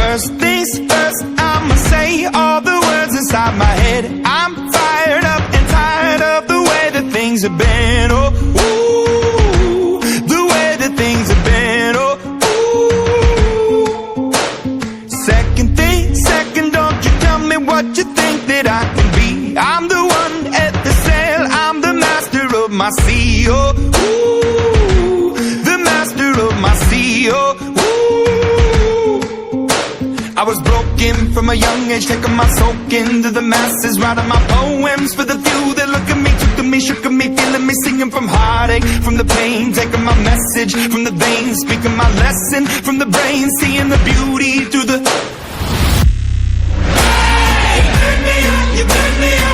First things first, I'ma say all the words inside my head. I'm fired up and tired of the way that things have been. Oh, ooh, the way that things have been. Oh, ooh. Second thing, second, don't you tell me what you think that I can be. I'm the one at the sail, I'm the master of my sea. Oh, ooh, the master of my sea. Oh, I was broken from a young age, taking my soak into the masses, writing my poems for the few that look at me, took to me, shook at me, feeling me, singing from heartache, from the pain, taking my message from the veins, speaking my lesson from the brain, seeing the beauty through the... Hey, you turn me up, you turn me up.